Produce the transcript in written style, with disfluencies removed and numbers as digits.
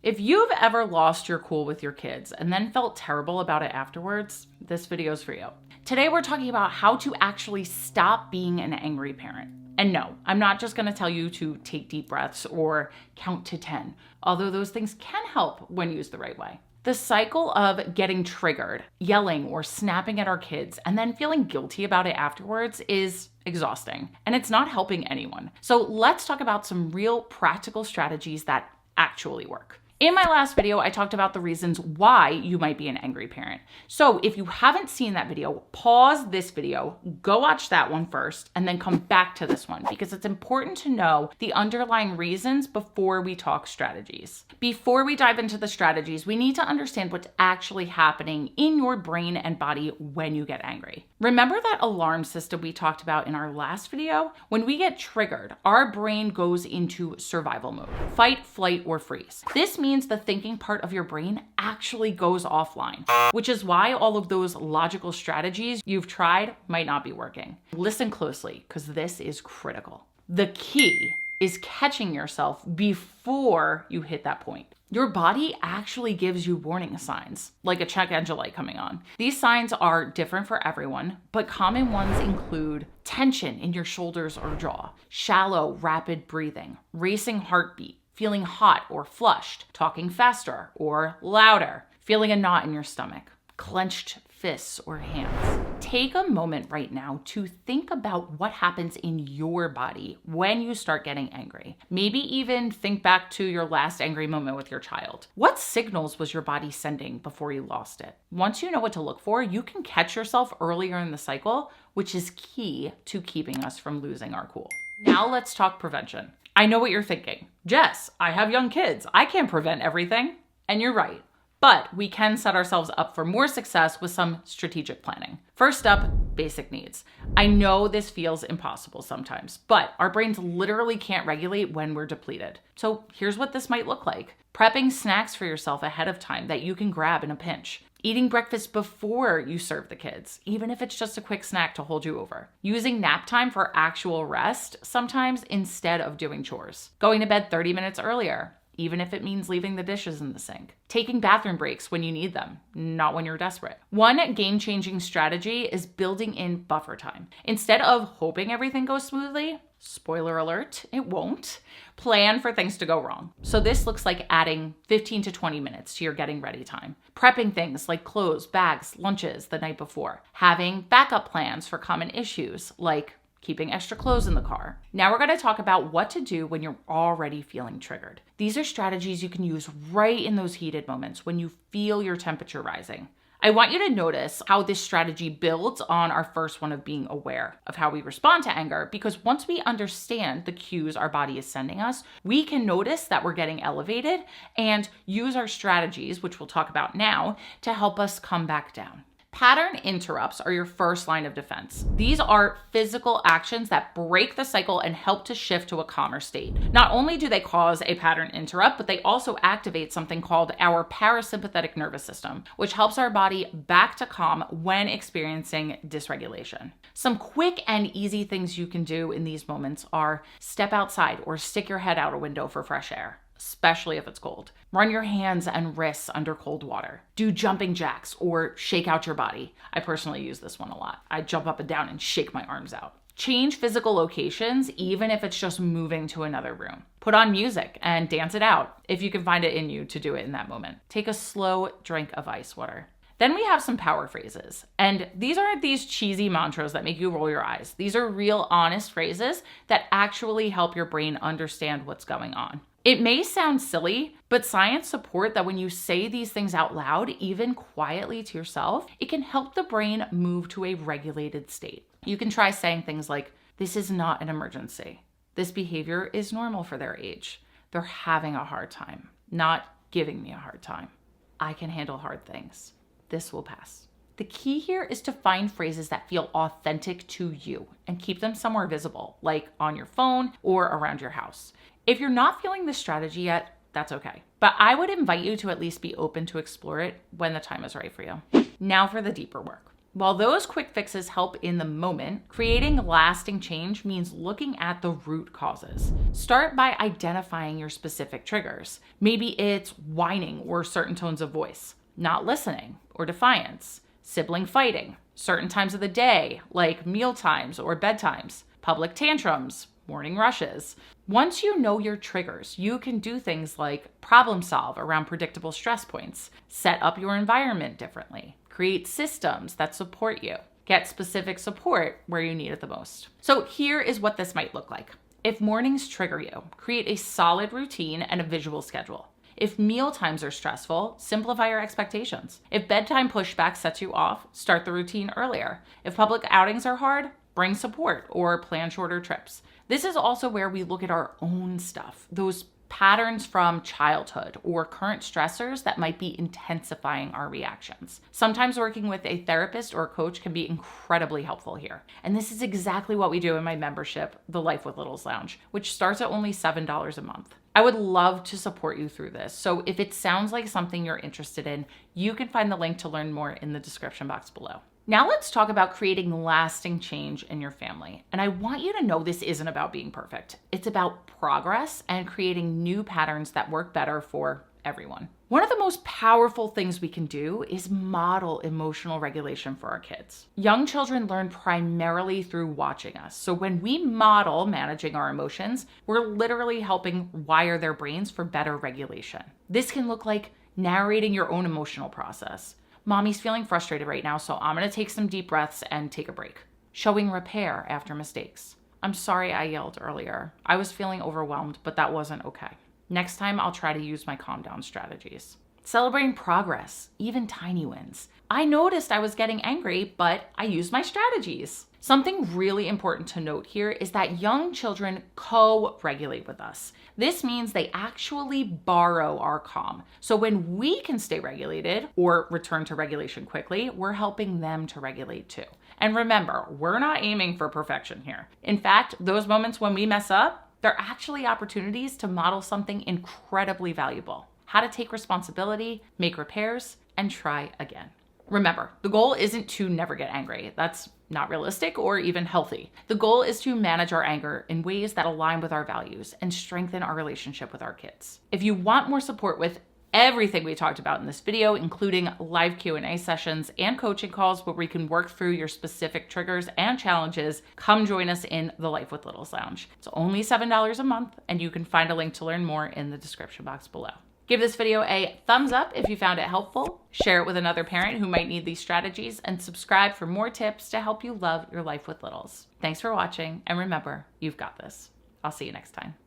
If you've ever lost your cool with your kids and then felt terrible about it afterwards, this video is for you. Today we're talking about how to actually stop being an angry parent. And no, I'm not just gonna tell you to take deep breaths or count to 10, although those things can help when used the right way. The cycle of getting triggered, yelling or snapping at our kids, and then feeling guilty about it afterwards is exhausting, and it's not helping anyone. So let's talk about some real practical strategies that actually work. In my last video, I talked about the reasons why you might be an angry parent. So if you haven't seen that video, pause this video, go watch that one first, and then come back to this one because it's important to know the underlying reasons before we talk strategies. Before we dive into the strategies, we need to understand what's actually happening in your brain and body when you get angry. Remember that alarm system we talked about in our last video? When we get triggered, our brain goes into survival mode, fight, flight, or freeze. This means the thinking part of your brain actually goes offline, which is why all of those logical strategies you've tried might not be working. Listen closely, because this is critical. The key is catching yourself before you hit that point. Your body actually gives you warning signs, like a check engine light coming on. These signs are different for everyone, but common ones include tension in your shoulders or jaw, shallow, rapid breathing, racing heartbeat, feeling hot or flushed, talking faster or louder, feeling a knot in your stomach, clenched fists or hands. Take a moment right now to think about what happens in your body when you start getting angry. Maybe even think back to your last angry moment with your child. What signals was your body sending before you lost it? Once you know what to look for, you can catch yourself earlier in the cycle, which is key to keeping us from losing our cool. Now let's talk prevention. I know what you're thinking. Jess, I have young kids. I can't prevent everything. And you're right. But we can set ourselves up for more success with some strategic planning. First up, basic needs. I know this feels impossible sometimes, but our brains literally can't regulate when we're depleted. So here's what this might look like. Prepping snacks for yourself ahead of time that you can grab in a pinch. Eating breakfast before you serve the kids, even if it's just a quick snack to hold you over. Using nap time for actual rest, sometimes instead of doing chores. Going to bed 30 minutes earlier, even if it means leaving the dishes in the sink. Taking bathroom breaks when you need them, not when you're desperate. One game-changing strategy is building in buffer time. Instead of hoping everything goes smoothly, spoiler alert, it won't. Plan for things to go wrong. So this looks like adding 15 to 20 minutes to your getting ready time. Prepping things like clothes, bags, lunches the night before. Having backup plans for common issues like keeping extra clothes in the car. Now we're going to talk about what to do when you're already feeling triggered. These are strategies you can use right in those heated moments when you feel your temperature rising. I want you to notice how this strategy builds on our first one of being aware of how we respond to anger, because once we understand the cues our body is sending us, we can notice that we're getting elevated and use our strategies, which we'll talk about now, to help us come back down. Pattern interrupts are your first line of defense. These are physical actions that break the cycle and help to shift to a calmer state. Not only do they cause a pattern interrupt, but they also activate something called our parasympathetic nervous system, which helps our body back to calm when experiencing dysregulation. Some quick and easy things you can do in these moments are step outside or stick your head out a window for fresh air, especially if it's cold. Run your hands and wrists under cold water. Do jumping jacks or shake out your body. I personally use this one a lot. I jump up and down and shake my arms out. Change physical locations, even if it's just moving to another room. Put on music and dance it out if you can find it in you to do it in that moment. Take a slow drink of ice water. Then we have some power phrases. And these aren't these cheesy mantras that make you roll your eyes. These are real, honest phrases that actually help your brain understand what's going on. It may sound silly, but science support that when you say these things out loud, even quietly to yourself, it can help the brain move to a regulated state. You can try saying things like, "This is not an emergency. This behavior is normal for their age. They're having a hard time, not giving me a hard time. I can handle hard things. This will pass." The key here is to find phrases that feel authentic to you and keep them somewhere visible, like on your phone or around your house. If you're not feeling this strategy yet, that's okay. But I would invite you to at least be open to explore it when the time is right for you. Now for the deeper work. While those quick fixes help in the moment, creating lasting change means looking at the root causes. Start by identifying your specific triggers. Maybe it's whining or certain tones of voice, not listening or defiance, sibling fighting, certain times of the day, like meal times or bedtimes, public tantrums, morning rushes. Once you know your triggers, you can do things like problem solve around predictable stress points, set up your environment differently, create systems that support you, get specific support where you need it the most. So here is what this might look like. If mornings trigger you, create a solid routine and a visual schedule. If meal times are stressful, simplify your expectations. If bedtime pushback sets you off, start the routine earlier. If public outings are hard, bring support or plan shorter trips. This is also where we look at our own stuff, those patterns from childhood or current stressors that might be intensifying our reactions. Sometimes working with a therapist or a coach can be incredibly helpful here. And this is exactly what we do in my membership, the Life with Littles Lounge, which starts at only $7 a month. I would love to support you through this. So if it sounds like something you're interested in, you can find the link to learn more in the description box below. Now let's talk about creating lasting change in your family. And I want you to know this isn't about being perfect. It's about progress and creating new patterns that work better for everyone. One of the most powerful things we can do is model emotional regulation for our kids. Young children learn primarily through watching us. So when we model managing our emotions, we're literally helping wire their brains for better regulation. This can look like narrating your own emotional process. Mommy's feeling frustrated right now, so I'm gonna take some deep breaths and take a break. Showing repair after mistakes. I'm sorry I yelled earlier. I was feeling overwhelmed, but that wasn't okay. Next time, I'll try to use my calm down strategies. Celebrating progress, even tiny wins. I noticed I was getting angry, but I used my strategies. Something really important to note here is that young children co-regulate with us. This means they actually borrow our calm. So when we can stay regulated or return to regulation quickly, we're helping them to regulate too. And remember, we're not aiming for perfection here. In fact, those moments when we mess up, they're actually opportunities to model something incredibly valuable. How to take responsibility, make repairs, and try again. Remember, the goal isn't to never get angry. That's not realistic or even healthy. The goal is to manage our anger in ways that align with our values and strengthen our relationship with our kids. If you want more support with everything we talked about in this video, including live Q&A sessions and coaching calls where we can work through your specific triggers and challenges, come join us in the Life with Littles Lounge. It's only $7 a month, and you can find a link to learn more in the description box below. Give this video a thumbs up if you found it helpful, share it with another parent who might need these strategies, and subscribe for more tips to help you love your life with littles. Thanks for watching, and remember, you've got this. I'll see you next time.